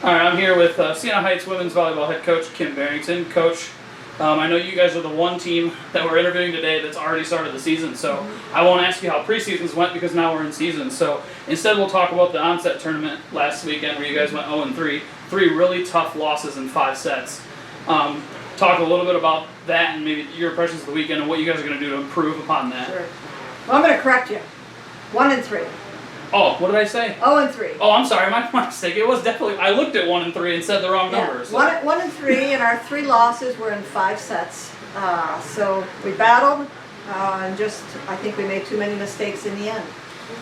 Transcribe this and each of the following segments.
All right, I'm here with Siena Heights women's volleyball head coach Kim Berrington. Coach, I know you guys are the one team that we're interviewing today that's already started the season, so I won't ask you how preseasons went because now we're in season. So instead we'll talk about the onset tournament last weekend where you guys went 0-3, three really tough losses in 5 sets. Talk a little bit about that and maybe your impressions of the weekend and what you guys are going to do to improve upon that. Sure. Well, I'm going to correct you. 1-3. Oh, what did I say? 0-3. Oh, I'm sorry, my mistake. It was definitely, I looked at 1-3 and said the wrong number. So. 1-3, and our 3 losses were in 5 sets. So we battled, and just, I think we made too many mistakes in the end.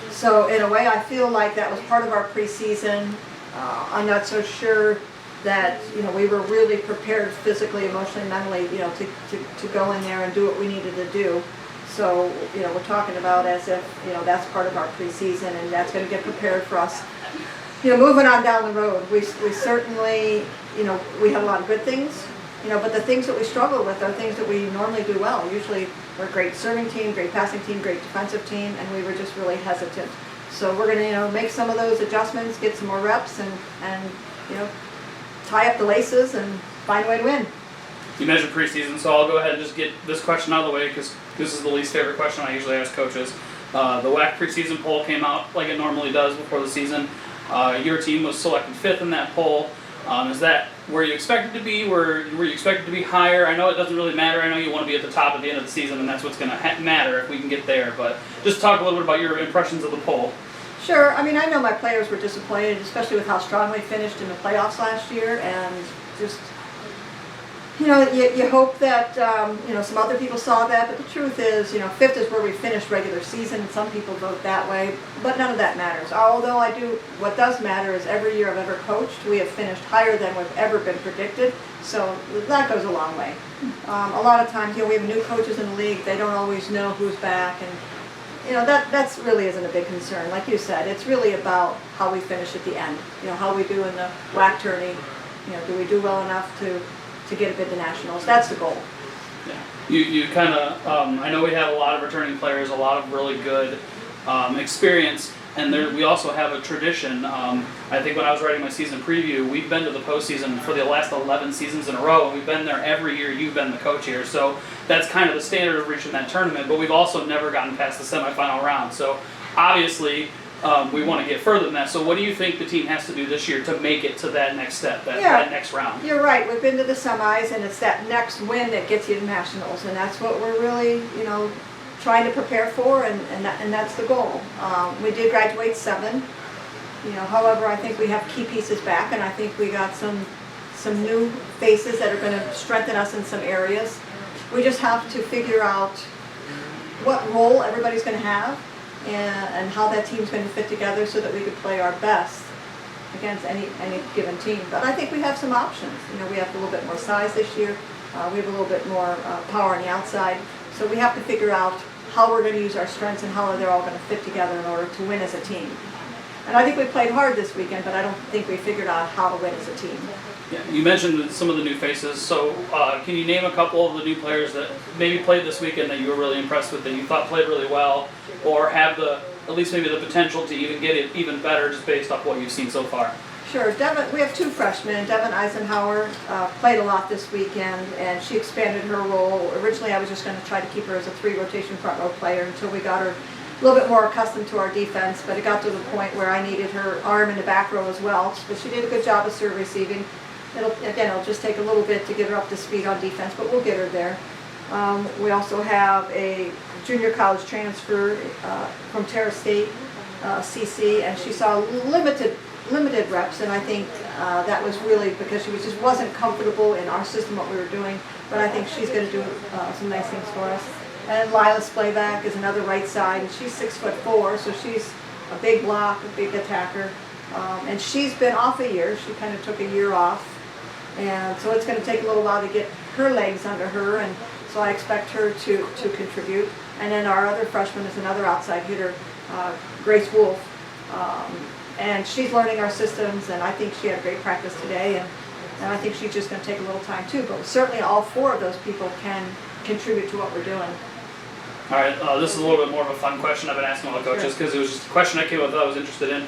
So in a way, I feel like that was part of our preseason. I'm not so sure that, we were really prepared physically, emotionally, mentally, to go in there and do what we needed to do. So, we're talking about as if, that's part of our preseason and that's going to get prepared for us. Moving on down the road, we certainly, we had a lot of good things, but the things that we struggle with are things that we normally do well. Usually we're a great serving team, great passing team, great defensive team, and we were just really hesitant. So we're going to, make some of those adjustments, get some more reps and tie up the laces and find a way to win. You mentioned preseason, so I'll go ahead and just get this question out of the way because this is the least favorite question I usually ask coaches. The WAC preseason poll came out like it normally does before the season. Your team was selected 5th in that poll. Is that where you expected to be? Were you expected to be higher? I know it doesn't really matter. I know you want to be at the top at the end of the season, and that's what's going to matter if we can get there. But just talk a little bit about your impressions of the poll. Sure. I mean, I know my players were disappointed, especially with how strong we finished in the playoffs last year, and just. You hope that, some other people saw that, but the truth is, 5th is where we finished regular season, and some people vote that way, but none of that matters. Although what does matter is every year I've ever coached, we have finished higher than we've ever been predicted, so that goes a long way. A lot of times, we have new coaches in the league, they don't always know who's back, and that's really isn't a big concern. Like you said, it's really about how we finish at the end, how we do in the WAC tourney, do we do well enough to get a bid to nationals. That's the goal. Yeah. You kind of, I know we have a lot of returning players, a lot of really good experience, and we also have a tradition. I think when I was writing my season preview, we've been to the postseason for the last 11 seasons in a row, and we've been there every year you've been the coach here. So that's kind of the standard of reaching that tournament, but we've also never gotten past the semifinal round. So obviously, we want to get further than that. So what do you think the team has to do this year to make it to that next step, that next round? You're right. We've been to the semis, and it's that next win that gets you to nationals, and that's what we're really, trying to prepare for, and that's the goal. We did graduate 7. However, I think we have key pieces back, and I think we got some new faces that are going to strengthen us in some areas. We just have to figure out what role everybody's going to have. And how that team's going to fit together so that we could play our best against any given team. But I think we have some options. We have a little bit more size this year. We have a little bit more power on the outside. So we have to figure out how we're going to use our strengths and how they're all going to fit together in order to win as a team. And I think we played hard this weekend, but I don't think we figured out how to win as a team. Yeah, you mentioned some of the new faces, so can you name a couple of the new players that maybe played this weekend that you were really impressed with, that you thought played really well, or have at least maybe the potential to even get it even better just based off what you've seen so far? Sure. We have 2 freshmen. Devin Eisenhower played a lot this weekend, and she expanded her role. Originally, I was just going to try to keep her as a 3-rotation front row player until we got her a little bit more accustomed to our defense, but it got to the point where I needed her arm in the back row as well. But she did a good job of serve receiving. It'll just take a little bit to get her up to speed on defense, but we'll get her there. We also have a junior college transfer from Terra State, CC, and she saw limited reps, and I think that was really because she just wasn't comfortable in our system, what we were doing, but I think she's going to do some nice things for us. And Lila Splayback is another right side, and she's 6'4", so she's a big block, a big attacker, and she's been off a year. She kind of took a year off, and so it's going to take a little while to get her legs under her, and so I expect her to contribute. And then our other freshman is another outside hitter, Grace Wolf, and she's learning our systems, and I think she had great practice today, and I think she's just going to take a little time too, but certainly all 4 of those people can contribute to what we're doing. All right, this is a little bit more of a fun question I've been asking all the coaches because it was just a question I came up that I was interested in.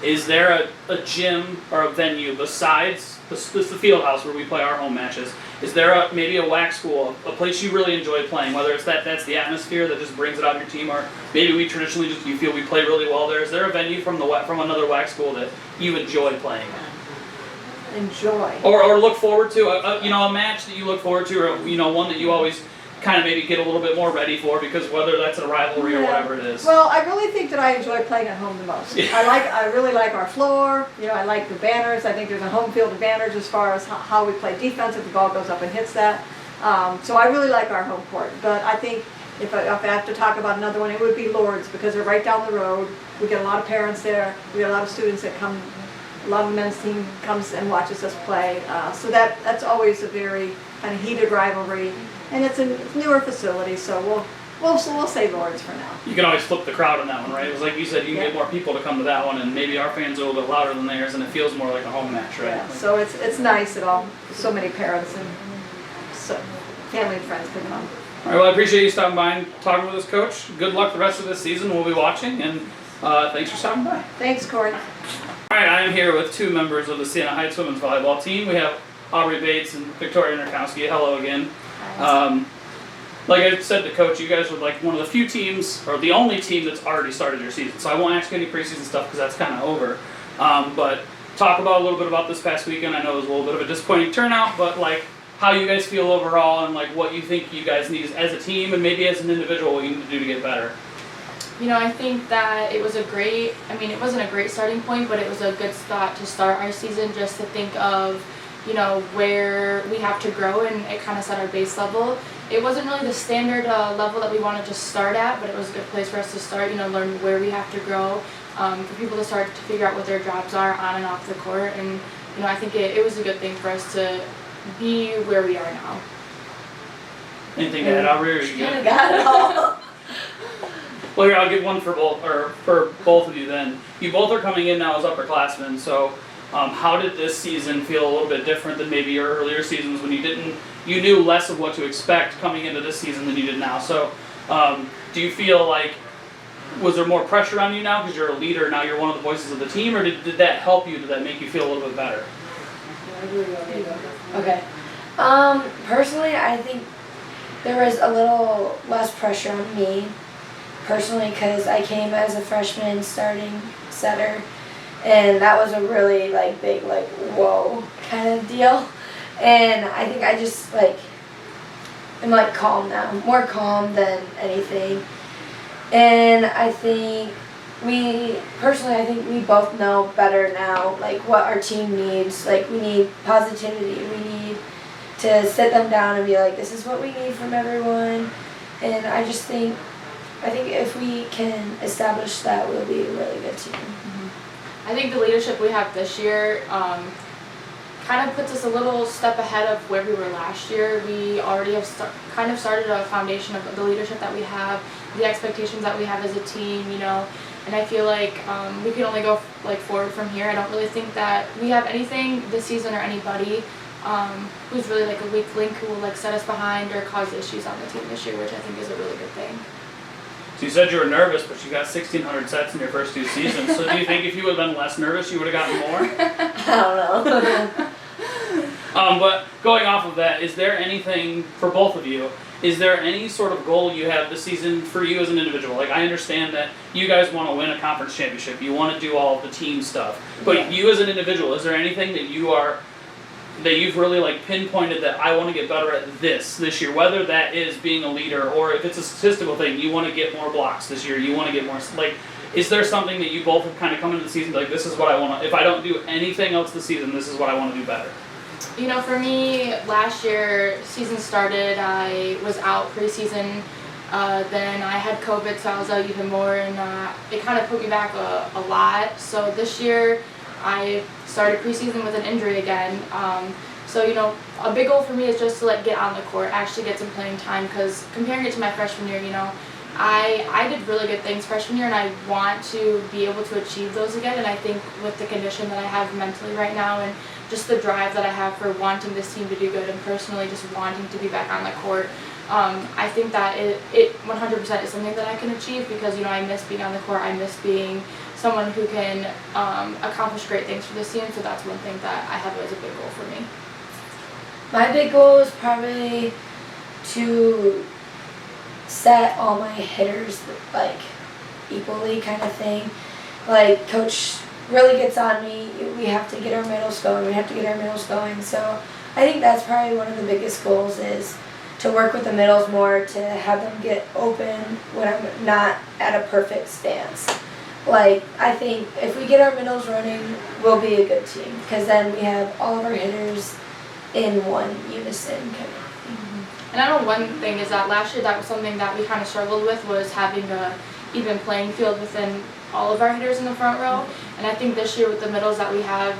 is there a gym or a venue besides the field house where we play our home matches? Is there maybe a WAC school, a place you really enjoy playing, whether it's that's the atmosphere that just brings it out of your team, or maybe we traditionally you feel we play really well there? Is there a venue from another WAC school that you enjoy playing at? Enjoy. Or look forward to, a match that you look forward to, or one that you always kind of maybe get a little bit more ready for, because whether that's a rivalry or whatever it is. Well, I really think that I enjoy playing at home the most. Yeah. I really like our floor. I like the banners. I think there's a home field advantage as far as how we play defense if the ball goes up and hits that. So I really like our home court. But I think if I have to talk about another one, it would be Lord's, because they're right down the road. We get a lot of parents there. We get a lot of students that come. A lot of the men's team comes and watches us play. So that's always a very kind of heated rivalry. And it's a newer facility, so we'll say Lawrence for now. You can always flip the crowd on that one, right? It was like you said, you can get more people to come to that one, and maybe our fans are a little bit louder than theirs, and it feels more like a home match, right? Yeah, so it's nice that so many parents and family and friends can come. All right, well, I appreciate you stopping by and talking with us, Coach. Good luck the rest of this season. We'll be watching, and thanks for stopping by. Thanks, Corey. All right, I am here with two members of the Siena Heights women's volleyball team. We have Aubrey Bates and Victoria Nerkowski. Hello again. Like I said to Coach, you guys are like one of the few teams, or the only team that's already started your season. So I won't ask you any preseason stuff because that's kind of over. But talk about a little bit about this past weekend. I know it was a little bit of a disappointing turnout, but like how you guys feel overall, and like what you think you guys need as a team, and maybe as an individual, what you need to do to get better. I think that it was it wasn't a great starting point, but it was a good spot to start our season, just to think of where we have to grow, and it kind of set our base level. It wasn't really the standard level that we wanted to start at, but it was a good place for us to start, learn where we have to grow, for people to start to figure out what their jobs are on and off the court, and I think it was a good thing for us to be where we are now. Anything to add, Aubrey, or you Kind of got it all. Well, here, I'll give one for both of you then. You both are coming in now as upperclassmen, so how did this season feel a little bit different than maybe your earlier seasons when you knew less of what to expect coming into this season than you did now? So do you feel like, was there more pressure on you now because you're a leader, now you're one of the voices of the team, or did that help you? Did that make you feel a little bit better? Okay. Personally, I think there was a little less pressure on me, personally, because I came as a freshman starting setter, and that was a really big whoa kind of deal. And I think I just I'm calm now, more calm than anything. And I think we both know better now what our team needs. We need positivity. We need to sit them down and be like, this is what we need from everyone. And I think if we can establish that, we'll be a really good team. I think the leadership we have this year kind of puts us a little step ahead of where we were last year. We already have kind of started a foundation of the leadership that we have, the expectations that we have as a team, and I feel like we can only go forward from here. I don't really think that we have anything this season or anybody who's really a weak link who will set us behind or cause issues on the team this year, which I think is a really good thing. So you said you were nervous, but you got 1,600 sets in your first two seasons. So do you think if you would have been less nervous, you would have gotten more? I don't know. But going off of that, is there anything, for both of you, is there any sort of goal you have this season for you as an individual? I understand that you guys want to win a conference championship. You want to do all of the team stuff. But you as an individual, is there anything that you've really pinpointed that I want to get better at this year, whether that is being a leader, or if it's a statistical thing, you want to get more blocks this year, you want to get more, is there something that you both have kind of come into the season, this is what I want to, if I don't do anything else this season, this is what I want to do better? For me, last year, season started, I was out preseason, then I had COVID, so I was out even more, and it kind of put me back a lot. So this year, I started preseason with an injury again. So a big goal for me is just to get on the court, actually get some playing time, because comparing it to my freshman year, I did really good things freshman year, and I want to be able to achieve those again. And I think with the condition that I have mentally right now, and just the drive that I have for wanting this team to do good, and personally just wanting to be back on the court, I think that it 100% is something that I can achieve, because I miss being on the court, I miss being someone who can accomplish great things for this team. So that's one thing that I have as a big goal for me. My big goal is probably to set all my hitters like equally kind of thing. Like coach really gets on me. We have to get our middles going. So I think that's probably one of the biggest goals is to work with the middles more, to have them get open when I'm not at a perfect stance. Like, I think if we get our middles running, we'll be a good team, because then we have all of our hitters in one unison kind of thing. And I know one thing is that last year that was something that we kind of struggled with, was having a even playing field within all of our hitters in the front row. And I think this year with the middles that we have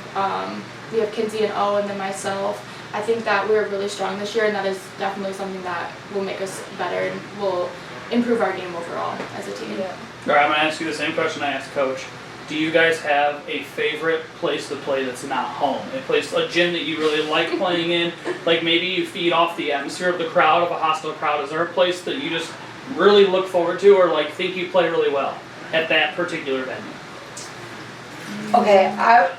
Kinsey and O and then myself, I think that we're really strong this year, and that is definitely something that will make us better and will improve our game overall as a team. Yeah. All right, I'm going to ask you the same question I asked Coach. Do you guys have a favorite place to play that's not home? A gym that you really like playing in? Like maybe you feed off the atmosphere of the crowd, of a hostile crowd. Is there a place that you just really look forward to, or like think you play really well at that particular venue? Okay, I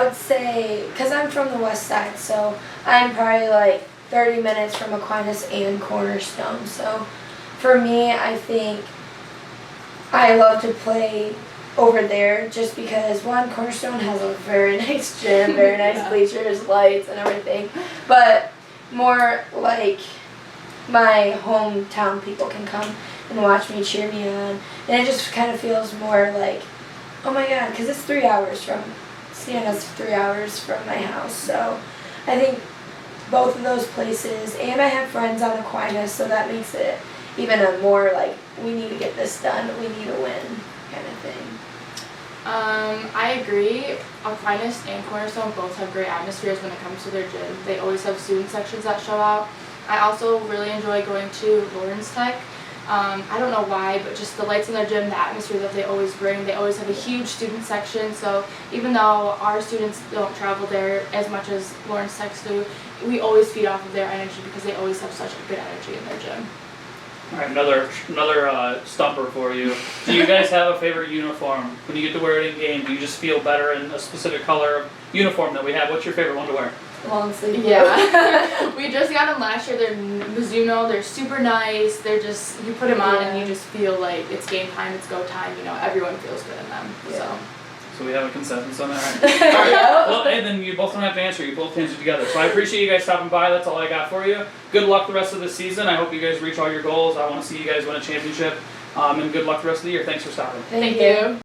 would say, because I'm from the west side, so I'm probably like 30 minutes from Aquinas and Cornerstone. So for me, I think I love to play over there just because, one, Cornerstone has a very nice gym, very nice bleachers, lights, and everything. But more like my hometown people can come and watch me, cheer me on. And it just kind of feels more like, oh my God, because it's 3 hours from Siena's 3 hours from my house, so I think both of those places, and I have friends on Aquinas, so that makes it even a more like, we need to get this done, we need to win kind of thing. I agree. Aquinas and Cornerstone both have great atmospheres when it comes to their gym. They always have student sections that show out. I also really enjoy going to Lawrence Tech. I don't know why, but just the lights in their gym, the atmosphere that they always bring. They always have a huge student section, so even though our students don't travel there as much as Lawrence Tech's do, we always feed off of their energy because they always have such good energy in their gym. All right, another stumper for you. Do you guys have a favorite uniform? When you get to wear it in game, do you just feel better in a specific color of uniform that we have? What's your favorite one to wear? Long sleeve. Yeah. We just got them last year. They're Mizuno. They're super nice. They're just, you put them on and you just feel like it's game time, it's go time. You know, everyone feels good in them. Yeah. So we have a consensus on that, right? All right. Well, and then you both don't have to answer. You both answer together. So I appreciate you guys stopping by. That's all I got for you. Good luck the rest of the season. I hope you guys reach all your goals. I want to see you guys win a championship. And good luck the rest of the year. Thanks for stopping. Thank you.